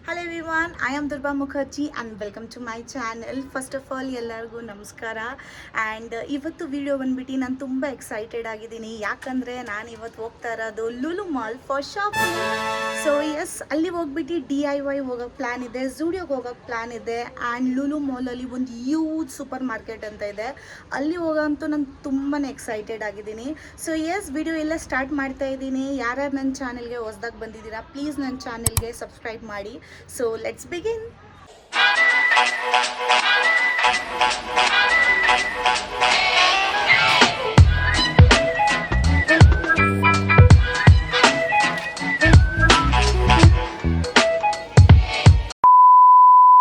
Hello everyone, I am Durba Mukherjee and welcome to my channel. First of all ಎಲ್ಲರಿಗೂ ನಮಸ್ಕಾರ. And ಇವತ್ತು video ಬಂದ್ಬಿಟ್ಟು ನಾನು ತುಂಬ ಎಕ್ಸೈಟೆಡ್ ಆಗಿದ್ದೀನಿ. ಯಾಕಂದರೆ ನಾನು ಇವತ್ತು ಹೋಗ್ತಾ ಇರೋದು Lulu mall for shopping. So yes, ಅಲ್ಲಿ ಹೋಗ್ಬಿಟ್ಟು DIY ಹೋಗೋಕ್ಕೆ ಪ್ಲ್ಯಾನ್ ಇದೆ, ಝೂಡಿಯೋಗೆ ಹೋಗೋಕ್ಕೆ ಪ್ಲ್ಯಾನ್ ಇದೆ. ಆ್ಯಂಡ್ ಲುಲು ಮಾಲಲ್ಲಿ ಒಂದು ಯೂಜ್ ಸೂಪರ್ ಮಾರ್ಕೆಟ್ ಅಂತ ಇದೆ, ಅಲ್ಲಿ ಹೋಗೋಂತೂ ನಾನು ತುಂಬಾ ಎಕ್ಸೈಟೆಡ್ ಆಗಿದ್ದೀನಿ. ಸೊ ಎಸ್, ವಿಡಿಯೋ ಎಲ್ಲ ಸ್ಟಾರ್ಟ್ ಮಾಡ್ತಾ ಇದ್ದೀನಿ. ಯಾರ್ಯಾರು ನನ್ನ ಚಾನೆಲ್ಗೆ ಹೊಸ್ದಾಗಿ ಬಂದಿದ್ದೀರಾ, ಪ್ಲೀಸ್ ನನ್ನ ಚಾನೆಲ್ಗೆ ಸಬ್ಸ್ಕ್ರೈಬ್ ಮಾಡಿ. So let's begin.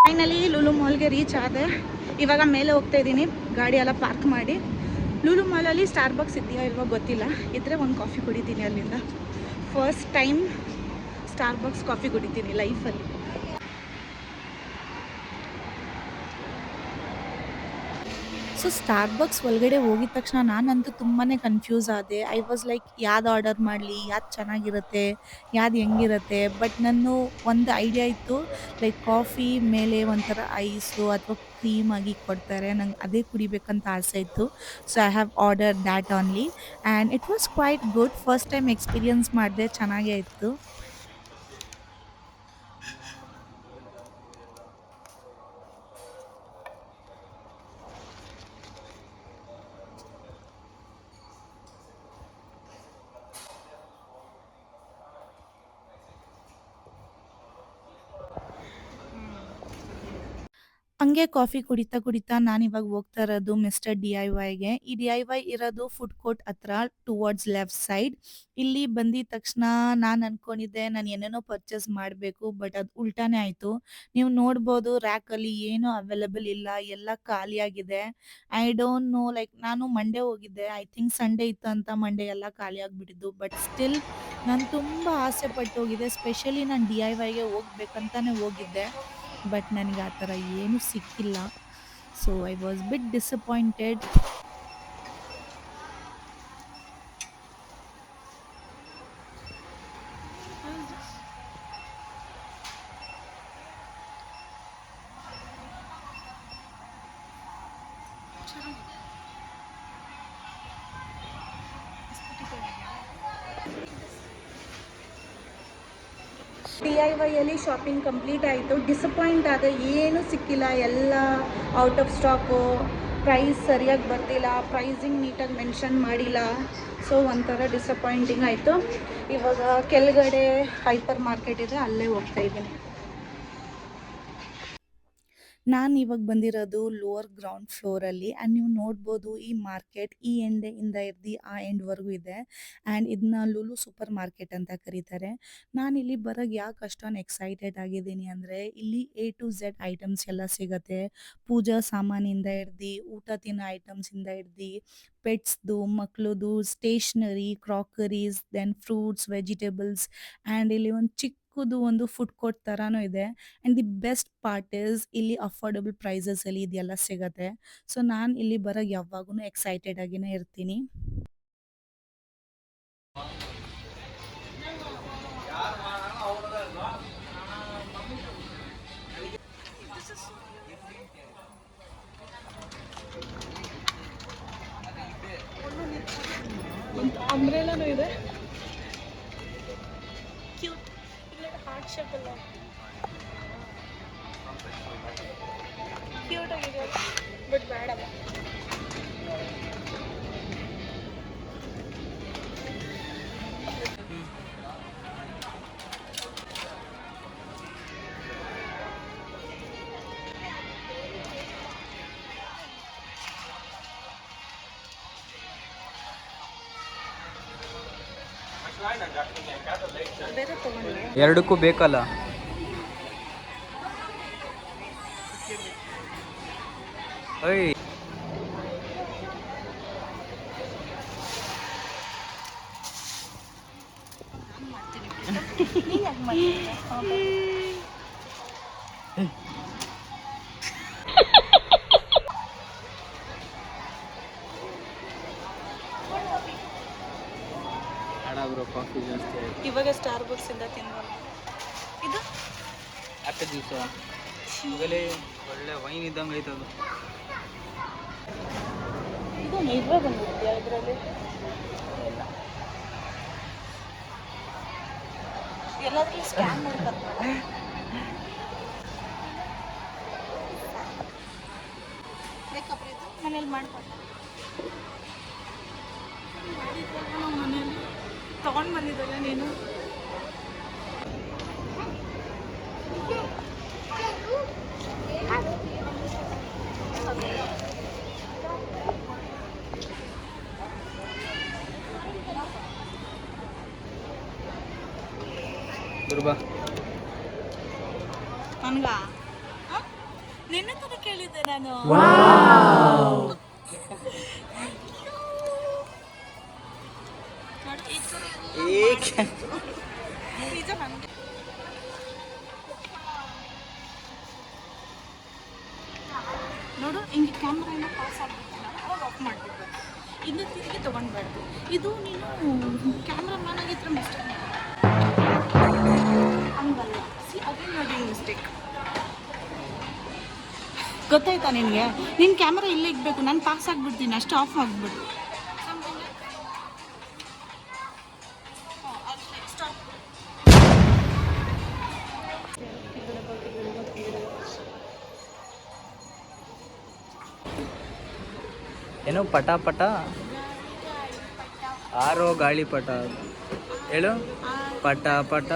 Finally Lulu ಮಾಲ್ಗೆ ರೀಚ್ ಆದೆ. ಇವಾಗ ಮೇಲೆ ಹೋಗ್ತಾ ಇದ್ದೀನಿ, ಗಾಡಿ ಎಲ್ಲ ಪಾರ್ಕ್ ಮಾಡಿ. ಲುಲು ಮಾಲಲ್ಲಿ ಸ್ಟಾರ್ಬಕ್ಸ್ ಇದೆಯಾ ಇಲ್ವೋ ಗೊತ್ತಿಲ್ಲ, ಇದ್ದರೆ ಒಂದು ಕಾಫಿ ಕುಡಿತೀನಿ ಅಲ್ಲಿಂದ. ಫಸ್ಟ್ ಟೈಮ್ ಸ್ಟಾರ್ಬಕ್ಸ್ ಕಾಫಿ ಕುಡಿತೀನಿ ಲೈಫಲ್ಲಿ. ಸೊ ಸ್ಟಾರ್ಬಕ್ಸ್ ಒಳಗಡೆ ಹೋಗಿದ ತಕ್ಷಣ ನಾನಂತೂ ತುಂಬಾ ಕನ್ಫ್ಯೂಸ್ ಆದೆ. ಐ ವಾಸ್ ಲೈಕ್ ಯಾವ್ದು ಆರ್ಡರ್ ಮಾಡಲಿ, ಯಾವ್ದು ಚೆನ್ನಾಗಿರುತ್ತೆ, ಯಾವ್ದು ಹೆಂಗಿರುತ್ತೆ. ಬಟ್ ನಾನು ಒಂದು ಐಡಿಯಾ ಇತ್ತು, ಲೈಕ್ ಕಾಫಿ ಮೇಲೆ ಒಂಥರ ಐಸು ಅಥವಾ ಕ್ರೀಮ್ ಆಗಿ ಕೊಡ್ತಾರೆ, ನಂಗೆ ಅದೇ ಕುಡಿಬೇಕಂತ ಆಸೆ ಇತ್ತು. So I have order that only and it was quite good. First time experience ಮಾಡಿದೆ, ಚೆನ್ನಾಗೇ ಇತ್ತು. ಹಂಗೆ ಕಾಫಿ ಕುಡಿತಾ ಕುಡಿತಾ ನಾನಿವಾಗ ಹೋಗ್ತಾ ಇರೋದು ಮಿಸ್ಟರ್ DIYಗೆ. ಈ DIY ಇರೋದು ಫುಡ್ ಕೋರ್ಟ್ ಹತ್ರ ಟುವರ್ಡ್ಸ್ ಲೆಫ್ಟ್ ಸೈಡ್. ಇಲ್ಲಿ ಬಂದಿದ ತಕ್ಷಣ ನಾನು ಅನ್ಕೊಂಡಿದ್ದೆ ನಾನು ಏನೇನೋ ಪರ್ಚೇಸ್ ಮಾಡಬೇಕು, ಬಟ್ ಅದು ಉಲ್ಟಾನೇ ಆಯಿತು. ನೀವು ನೋಡ್ಬೋದು ರ್ಯಾಕಲ್ಲಿ ಏನೂ ಅವೈಲಬಲ್ ಇಲ್ಲ, ಎಲ್ಲ ಖಾಲಿಯಾಗಿದೆ. ಐ ಡೋಂಟ್ ನೋ, ಲೈಕ್ ನಾನು ಮಂಡೇ ಹೋಗಿದ್ದೆ, ಐ ಥಿಂಕ್ ಸಂಡೇ ಇತ್ತು ಅಂತ ಮಂಡೇ ಎಲ್ಲ ಖಾಲಿ ಆಗಿಬಿಟ್ಟಿದ್ದು. ಬಟ್ ಸ್ಟಿಲ್ ನಾನು ತುಂಬ ಆಸೆ ಪಟ್ಟು ಹೋಗಿದ್ದೆ, ಸ್ಪೆಷಲಿ ನಾನು DIYಗೆ ಹೋಗ್ಬೇಕಂತಾನೆ ಹೋಗಿದ್ದೆ. ಬಟ್ ನನಗೆ ಆ ಥರ ಏನೂ ಸಿಕ್ಕಿಲ್ಲ. So I was bit disappointed. DIYಯಲ್ಲಿ ಶಾಪಿಂಗ್ ಕಂಪ್ಲೀಟ್ ಆಯಿತು. ಡಿಸಪಾಯಿಂಟ್ ಆದ, ಏನೂ ಸಿಕ್ಕಿಲ್ಲ, ಎಲ್ಲ ಔಟ್ ಆಫ್ ಸ್ಟಾಕು, ಪ್ರೈಸ್ ಸರಿಯಾಗಿ ಬರ್ತಿಲ್ಲ, ಪ್ರೈಸಿಂಗ್ ನೀಟಾಗಿ ಮೆನ್ಷನ್ ಮಾಡಿಲ್ಲ. ಸೊ ಒಂಥರ ಡಿಸಪಾಯಿಂಟಿಂಗ್ ಆಯಿತು. ಇವಾಗ ಕೆಳಗಡೆ ಹೈಪರ್ ಮಾರ್ಕೆಟ್ ಇದೆ, ಅಲ್ಲೇ ಹೋಗ್ತಾ ಇದ್ದೀನಿ. ನಾನು ಇವಾಗ ಬಂದಿರೋದು ಲೋವರ್ ಗ್ರೌಂಡ್ ಫ್ಲೋರಲ್ಲಿ ಆ್ಯಂಡ್ ನೀವು ನೋಡ್ಬೋದು ಈ ಮಾರ್ಕೆಟ್ ಈ ಎಂಡಿಂದ ಹಿಡ್ದು ಆ ಎಂಡ್ವರೆಗೂ ಇದೆ. ಆ್ಯಂಡ್ ಇದನ್ನ ಲುಲು ಸೂಪರ್ ಮಾರ್ಕೆಟ್ ಅಂತ ಕರೀತಾರೆ. ನಾನಿಲ್ಲಿ ಬರೋಕ್ಕೆ ಯಾಕೆ ಅಷ್ಟೊಂದು ಎಕ್ಸೈಟೆಡ್ ಆಗಿದ್ದೀನಿ ಅಂದರೆ, ಇಲ್ಲಿ A to Z ಐಟಮ್ಸ್ ಎಲ್ಲ ಸಿಗುತ್ತೆ. ಪೂಜಾ ಸಾಮಾನಿಂದ ಹಿಡ್ದು ಊಟ ತಿನ್ನೋ ಐಟಮ್ಸಿಂದ ಹಿಡ್ದು ಪೆಟ್ಸ್ದು, ಮಕ್ಳದು, stationery, crockeries, then fruits, vegetables. And ಇಲ್ಲಿ ಒಂದು ಚಿಕ್ಕದು ಒಂದು ಫುಡ್ ಕೋರ್ಟ್ ಥರನೂ ಇದೆ. And the best part is ಇಲ್ಲಿ ಅಫೋರ್ಡಬಲ್ ಪ್ರೈಸಸಲ್ಲಿ ಇದೆಲ್ಲ ಸಿಗುತ್ತೆ. ಸೊ ನಾನು ಇಲ್ಲಿ ಬರೋಕ್ಕೆ ಯಾವಾಗೂ ಎಕ್ಸೈಟೆಡ್ ಆಗಿನೇ ಇರ್ತೀನಿ. ಅಂಬ್ರೆಲಾನು ಇದೆ, ಕ್ಯೂಟ್, ಇಲ್ಲ ಹಾರ್ಟ್ ಶೇಪ್ ಎಲ್ಲ ಕ್ಯೂಟ್ ಆಗಿದೆ, ಬಟ್ ಬೇಡಲ್ಲ. ಬೇರೆ ತಗೊಂಡು ಎರಡಕ್ಕೂ ಬೇಕಲ್ಲ. ಓಯ್ ನೀನು ಯಾಕೆ ಮಾಡ್ತೀನಿ? ಬ್ರೋ ಕಾಫಿ ಜಾಸ್ತಿ ಆಯ್ತು. ಇವಾಗ ಸ್ಟಾರ್ಬಕ್ಸ್ ಇಂದ ತಿನ್ನುವ ಇದು ಮೊಟ್ಟೆ ಜ್ಯೂಸ ಆಗಲೇ ಒಳ್ಳೆ ವೈನ್ ಇದ್ದಂಗೆ ಐತೆ ಅದು. ಇದು ಇದ್ರೆ ಬಂದಿದೆಯಾ ಇದರಲ್ಲಿ? ಇಲ್ಲ, ಎಲ್ಲಾದ್ರೂ ಸ್ಕ್ಯಾನ್ ಮಾಡ್ತಾರೆ. ಮನೇಲಿ ಮಾಡ್ಕೊಂಡು ನಾವು ಮನೇಲಿ ತಗೊಂಡು ಬಂದಿದ್ದಲ್ಲ ನೀನು. ದುರ್ಬಾ ನನ್ಗ ನಿನ್ನೆ ತರ ಕೇಳಿದ್ದೆ ನಾನು. ನಿಜ ನನಗೆ ನೋಡು, ಹಿಂಗೆ ಕ್ಯಾಮ್ರಾಯಿಂದ ಪಾಸ್ ಆಗ್ಬಿಡ್ತೀನಲ್ಲ, ಅವಾಗ ಆಫ್ ಮಾಡಿಬಿಡ್ಬೇಕು. ಇನ್ನು ತಿರುಗಿ ತೊಗೊಂಡ್ಬಾರ್ದು. ಇದು ನೀನು ಕ್ಯಾಮ್ರಾ ಮ್ಯಾನ್ ಆಗಿದ್ರೆ ಮಿಸ್ಟೇಕ್ ಹಂಗಲ್ಲ. ಅದೇ ನೋಡಿ ಮಿಸ್ಟೇಕ್. ಗೊತ್ತಾಯ್ತಾ ನಿನಗೆ? ನಿನ್ನ ಕ್ಯಾಮ್ರಾ ಇಲ್ಲೇ ಇಡಬೇಕು, ನಾನು ಪಾಸ್ ಆಗಿಬಿಡ್ತೀನಿ ಅಷ್ಟು, ಆಫ್ ಆಗಿಬಿಡು. ಏನೋ ಪಟ ಪಟ ಆರೋ ಗಾಳಿಪಟ ಹೇಳು. ಪಟ ಪಟ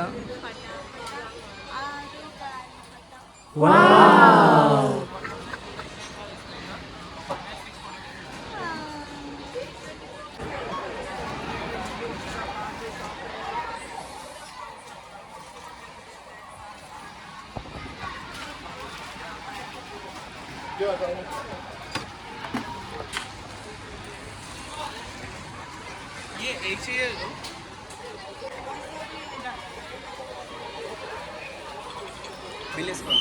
ಬಿಲ್ಲಿಸ್ಕೊ.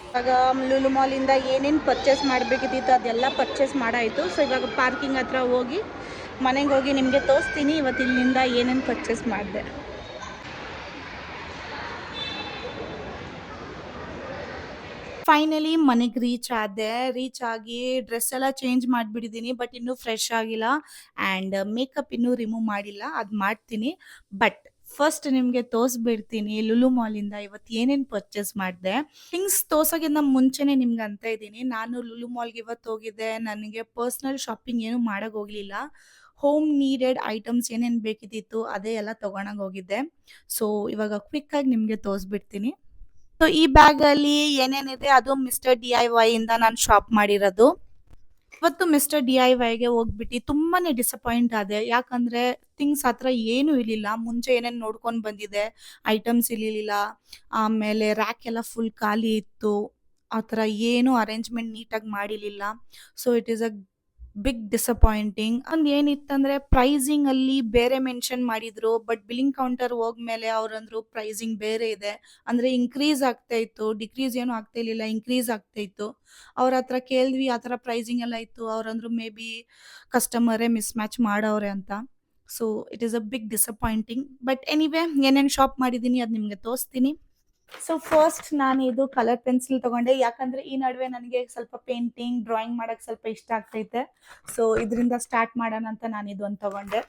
ಇವಾಗ ಲುಲು ಮಾಲಿಂದ ಏನೇನು ಪರ್ಚೇಸ್ ಮಾಡಬೇಕಿತ್ತು ಅದೆಲ್ಲ ಪರ್ಚೇಸ್ ಮಾಡಾಯಿತು. ಸೊ ಇವಾಗ ಪಾರ್ಕಿಂಗ್ ಹತ್ರ ಹೋಗಿ ಮನೆಗೆ ಹೋಗಿ ನಿಮಗೆ ತೋರಿಸ್ತೀನಿ ಇವತ್ತು ಇಲ್ಲಿಂದ ಏನೇನು ಪರ್ಚೇಸ್ ಮಾಡಿದೆ. ಫೈನಲಿ ಮನೆಗೆ ರೀಚ್ ಆಗಿ ಡ್ರೆಸ್ ಎಲ್ಲ ಚೇಂಜ್ ಮಾಡಿಬಿಟ್ಟಿದ್ದೀನಿ, ಬಟ್ ಇನ್ನೂ ಫ್ರೆಶ್ ಆಗಿಲ್ಲ ಆ್ಯಂಡ್ ಮೇಕಪ್ ಇನ್ನೂ ರಿಮೂವ್ ಮಾಡಿಲ್ಲ, ಅದು ಮಾಡ್ತೀನಿ. ಬಟ್ ಫಸ್ಟ್ ನಿಮಗೆ ತೋರಿಸ್ಬಿಡ್ತೀನಿ ಲುಲು ಮಾಲಿಂದ ಇವತ್ತು ಏನೇನು ಪರ್ಚೇಸ್ ಮಾಡಿದೆ. ಥಿಂಗ್ಸ್ ತೋರ್ಸೋಕ್ಕಿಂತ ಮುಂಚೆನೇ ನಿಮ್ಗೆ ಅಂತ ಇದ್ದೀನಿ, ನಾನು ಲುಲು ಮಾಲ್ಗೆ ಇವತ್ತು ಹೋಗಿದ್ದೆ. ನನಗೆ ಪರ್ಸ್ನಲ್ ಶಾಪಿಂಗ್ ಏನೂ ಮಾಡೋಕ್ಕೆ ಹೋಗಲಿಲ್ಲ. ಹೋಮ್ ನೀಡೆಡ್ ಐಟಮ್ಸ್ ಏನೇನು ಬೇಕಿದ್ದಿತ್ತು ಅದೇ ಎಲ್ಲ ತೊಗೊಳಕ್ಕೆ ಹೋಗಿದ್ದೆ. ಸೊ ಇವಾಗ ಕ್ವಿಕ್ಕಾಗಿ ನಿಮಗೆ ತೋರಿಸ್ಬಿಡ್ತೀನಿ. ಸೊ ಈ ಬ್ಯಾಗಲ್ಲಿ ಏನೇನಿದೆ ಅದು ಮಿಸ್ಟರ್ DIY ಇಂದ ನಾನು ಶಾಪ್ ಮಾಡಿರೋದು. ಇವತ್ತು ಮಿಸ್ಟರ್ DIYಗೆ ಹೋಗ್ಬಿಟ್ಟು ತುಂಬಾನೇ ಡಿಸಪಾಯಿಂಟ್ ಆದೆ. ಯಾಕಂದ್ರೆ ಥಿಂಗ್ಸ್ ಹತ್ರ ಏನೂ ಇರಲಿಲ್ಲ. ಮುಂಚೆ ಏನೇನು ನೋಡ್ಕೊಂಡು ಬಂದಿದೆ ಐಟಮ್ಸ್ ಇರಲಿಲ್ಲ. ಆಮೇಲೆ ರ್ಯಾಕ್ ಎಲ್ಲ ಫುಲ್ ಖಾಲಿ ಇತ್ತು. ಆ ಥರ ಏನೂ ಅರೇಂಜ್ಮೆಂಟ್ ನೀಟಾಗಿ ಮಾಡಿರಲಿಲ್ಲ. So it is a big disappointing. ಒಂದು ಏನಿತ್ತಂದ್ರೆ ಪ್ರೈಸಿಂಗ್ ಅಲ್ಲಿ ಬೇರೆ ಮೆನ್ಷನ್ ಮಾಡಿದ್ರು, ಬಟ್ ಬಿಲ್ಲಿಂಗ್ ಕೌಂಟರ್ ಹೋಗ್ಮೇಲೆ ಅವ್ರಂದ್ರು ಪ್ರೈಸಿಂಗ್ ಬೇರೆ ಇದೆ. ಅಂದ್ರೆ ಇನ್ಕ್ರೀಸ್ ಆಗ್ತಾ ಇತ್ತು, ಡಿಕ್ರೀಸ್ ಏನು ಆಗ್ತಾ ಇರ್ಲಿಲ್ಲ, ಇನ್ಕ್ರೀಸ್ ಆಗ್ತಾ ಇತ್ತು. ಅವ್ರ ಹತ್ರ ಕೇಳಿದ್ವಿ ಆ ಥರ ಪ್ರೈಸಿಂಗ್ ಎಲ್ಲ ಇತ್ತು. ಅವ್ರಂದ್ರು ಮೇ ಬಿ ಕಸ್ಟಮರೇ ಮಿಸ್ ಮ್ಯಾಚ್ ಮಾಡವ್ರೆ ಅಂತ. So it is a big disappointing. But anyway ಏನೇನು ಶಾಪ್ ಮಾಡಿದ್ದೀನಿ ಅದು ನಿಮಗೆ ತೋರಿಸ್ತೀನಿ. ಸೊ ಫಸ್ಟ್ ನಾನು ಇದು ಕಲರ್ ಪೆನ್ಸಿಲ್ ತಗೊಂಡೆ, ಯಾಕಂದ್ರೆ ಈ ನಡುವೆ ನನಗೆ ಸ್ವಲ್ಪ ಪೇಂಟಿಂಗ್ ಡ್ರಾಯಿಂಗ್ ಮಾಡಕ್ ಸ್ವಲ್ಪ ಇಷ್ಟ ಆಗ್ತೈತೆ. ಸೊ ಇದರಿಂದ ಸ್ಟಾರ್ಟ್ ಮಾಡೋಣ ಅಂತ ನಾನು ಇದೊಂದು ತಗೊಂಡೆ.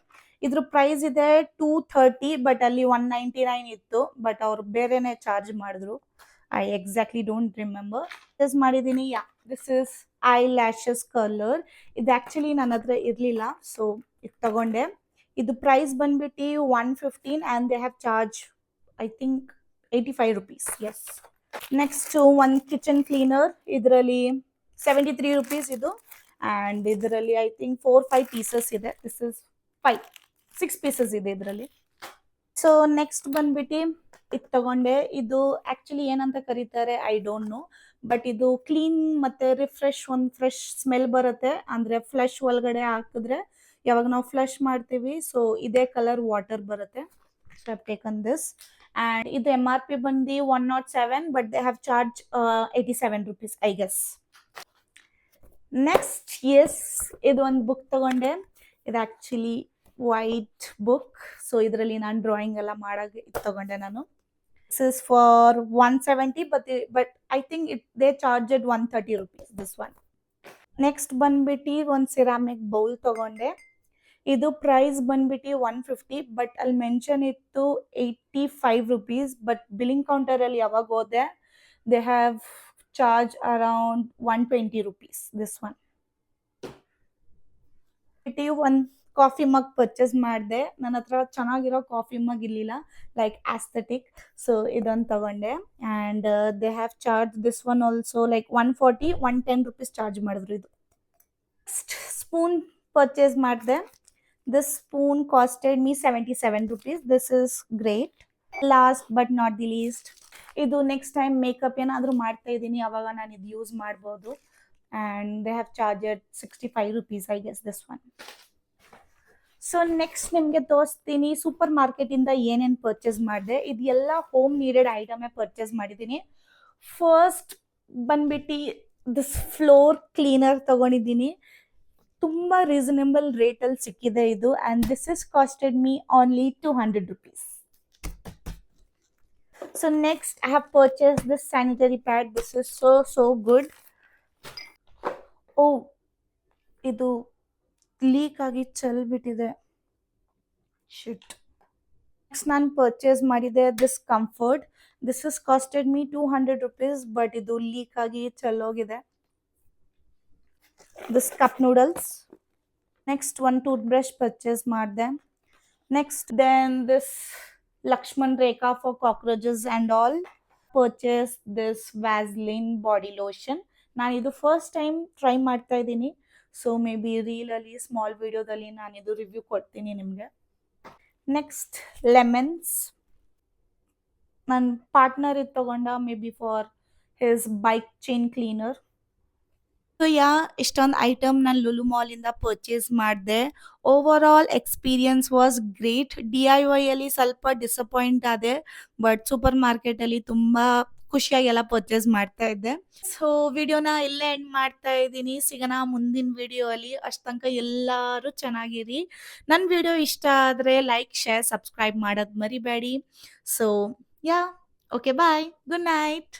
ಇದ್ರ ಪ್ರೈಸ್ ಇದೆ 230, ಬಟ್ ಅಲ್ಲಿ 199 ಇತ್ತು. ಬಟ್ ಅವ್ರು ಬೇರೆನೆ ಚಾರ್ಜ್ ಮಾಡಿದ್ರು. I exactly don't remember. Use ಮಾಡಿದ್ದೀನಿ. This is eye lashes colour. ಇದು ಆ್ಯಕ್ಚುಲಿ ನನ್ನ ಹತ್ರ ಇರಲಿಲ್ಲ, ಸೊ ಇದು ತಗೊಂಡೆ. ಇದು ಪ್ರೈಸ್ ಬಂದ್ಬಿಟ್ಟು 115 and they have charge I think 85 rupees. Yes. Next one kitchen cleaner. ಇದರಲ್ಲಿ 73 rupees ಇದು. ಆ್ಯಂಡ್ ಇದರಲ್ಲಿ ಐ ಥಿಂಕ್ 4-5 pieces ಇದೆ. ದಿಸ್ ಇಸ್ 6 pieces ಇದೆ ಇದರಲ್ಲಿ. ಸೊ ನೆಕ್ಸ್ಟ್ ಬಂದ್ಬಿಟ್ಟು ಇದು ತಗೊಂಡೆ. ಇದು ಆ್ಯಕ್ಚುಲಿ ಏನಂತ ಕರೀತಾರೆ ಐ ಡೋಂಟ್ ನೋ, ಬಟ್ ಇದು ಕ್ಲೀನ್ ಮತ್ತು ರಿಫ್ರೆಶ್, ಒಂದು ಫ್ರೆಶ್ ಸ್ಮೆಲ್ ಬರುತ್ತೆ. ಅಂದರೆ ಫ್ಲಶ್ ಒಳಗಡೆ ಹಾಕಿದ್ರೆ ಯಾವಾಗ ನಾವು ಫ್ಲಶ್ ಮಾಡ್ತೀವಿ ಸೊ ಇದೇ ಕಲರ್ ವಾಟರ್ ಬರುತ್ತೆ. So I have taken this. And ಇದು MRP ಬಂದು 107, but they have charge 87 rupees I guess. Next is ಇದು ಒಂದು ಬುಕ್ ತಗೊಂಡೆ. ಇದು ಆ್ಯಕ್ಚುಲಿ ವೈಟ್ ಬುಕ್. ಸೊ ಇದರಲ್ಲಿ ನಾನು ಡ್ರಾಯಿಂಗ್ ಎಲ್ಲ ಮಾಡೋಕ್ಕೆ ಇದು ತಗೊಂಡೆ ನಾನು. This is for 170, but I think they charged 130 rupees this one. Next ಬಂದ್ಬಿಟ್ಟು ಒಂದು ಸಿರಾಮಿಕ್ ಬೌಲ್ ತಗೊಂಡೆ. ಇದು ಪ್ರೈಸ್ ಬಂದ್ಬಿಟ್ಟು 150, ಬಟ್ ಅಲ್ಲಿ ಮೆನ್ಷನ್ ಇತ್ತು 85 rupees. ಬಟ್ ಬಿಲ್ಲಿಂಗ್ ಕೌಂಟರಲ್ಲಿ ಯಾವಾಗ ಹೋದೆ, they have charge around 120 rupees this one. ಒಂದು ಕಾಫಿ ಮಗ್ ಪರ್ಚೇಸ್ ಮಾಡಿದೆ. ನನ್ನ ಹತ್ರ ಚೆನ್ನಾಗಿರೋ ಕಾಫಿ ಮಗ್ ಇರಲಿಲ್ಲ, ಲೈಕ್ ಆಸ್ಥೆಟಿಕ್. ಸೊ ಇದೊಂದು ತಗೊಂಡೆ. And they have charge this one also like 140, 110 rupees charge ಮಾಡಿದ್ರು. ಇದು ಸ್ಪೂನ್ ಪರ್ಚೇಸ್ ಮಾಡಿದೆ. This spoon costed me 77 rupees. This is great. Last but not the list, ಇದು ನೆಕ್ಸ್ಟ್ ಟೈಮ್ ಮೇಕಪ್ ಏನಾದರೂ ಮಾಡ್ತಾ ಇದ್ದೀನಿ ಅವಾಗ ನಾನು ಇದು ಯೂಸ್ ಮಾಡ್ಬೋದು. And they have charged 65 rupees I guess this one. So next ನಿಮಗೆ ತೋರಿಸ್ತೀನಿ ಸೂಪರ್ ಮಾರ್ಕೆಟಿಂದ ಏನೇನು ಪರ್ಚೇಸ್ ಮಾಡಿದೆ. ಇದು ಎಲ್ಲ ಹೋಮ್ ನೀಡೆಡ್ ಐಟಮೇ ಪರ್ಚೇಸ್ ಮಾಡಿದ್ದೀನಿ. ಫಸ್ಟ್ ಬಂದ್ಬಿಟ್ಟು ದಿಸ್ ಫ್ಲೋರ್ ಕ್ಲೀನರ್ ತಗೊಂಡಿದ್ದೀನಿ. ತುಂಬ ರೀಸನೇಬಲ್ ರೇಟಲ್ಲಿ ಸಿಕ್ಕಿದೆ ಇದು. And this is costed me only 200 rupees. So next I have purchase this sanitary pad. This is so good. Oh, ಇದು ಲೀಕ್ ಆಗಿ ಚೆಲ್ಬಿಟ್ಟಿದೆ. ಶಿಟ್. ನೆಕ್ಸ್ಟ್ ನಾನು ಪರ್ಚೇಸ್ ಮಾಡಿದೆ this Comfort. This is costed me 200 rupees, but ಇದು leak ಆಗಿ ಚೆಲ್ಲೋಗಿದೆ. This cup noodles. Next ಒಂದು tooth brush purchase ಮಾಡಿದೆ. Next then this Lakshman Rekha for cockroaches and all. Purchase this Vaseline body lotion. ನಾನು ಇದು first time try ಮಾಡ್ತಾ ಇದ್ದೀನಿ. So may be ರೀಲಲ್ಲಿ small ವಿಡಿಯೋದಲ್ಲಿ ನಾನು ಇದು ರಿವ್ಯೂ ಕೊಡ್ತೀನಿ ನಿಮಗೆ. Next lemons. ನನ್ನ ಪಾರ್ಟ್ನರ್ ಇದು ತಗೊಂಡ may be for his bike chain cleaner. So ಇಷ್ಟೊಂದು ಐಟಮ್ ನಾನು ಲುಲು ಮಾಲಿಂದ ಪರ್ಚೇಸ್ ಮಾಡಿದೆ. Over all experience was great. DIY ಅಲ್ಲಿ ಸ್ವಲ್ಪ ಡಿಸಪಾಯಿಂಟ್ ಆದೆ, ಬಟ್ ಸೂಪರ್ ಮಾರ್ಕೆಟಲ್ಲಿ ತುಂಬ ಖುಷಿಯಾಗಿ ಎಲ್ಲ ಪರ್ಚೇಸ್ ಮಾಡ್ತಾ ಇದ್ದೆ. ಸೊ ವಿಡಿಯೋನ ಇಲ್ಲೇ ಎಂಡ್ ಮಾಡ್ತಾ ಇದ್ದೀನಿ. ಸಿಗೋಣ ಮುಂದಿನ ವಿಡಿಯೋ ಅಲ್ಲಿ. ಅಷ್ಟು ತನಕ ಎಲ್ಲರೂ ಚೆನ್ನಾಗಿರಿ. ನನ್ನ ವಿಡಿಯೋ ಇಷ್ಟ ಆದರೆ ಲೈಕ್, ಶೇರ್, ಸಬ್ಸ್ಕ್ರೈಬ್ ಮಾಡೋದು ಮರಿಬೇಡಿ. ಸೊ ಓಕೆ, ಬಾಯ್, ಗುಡ್ ನೈಟ್.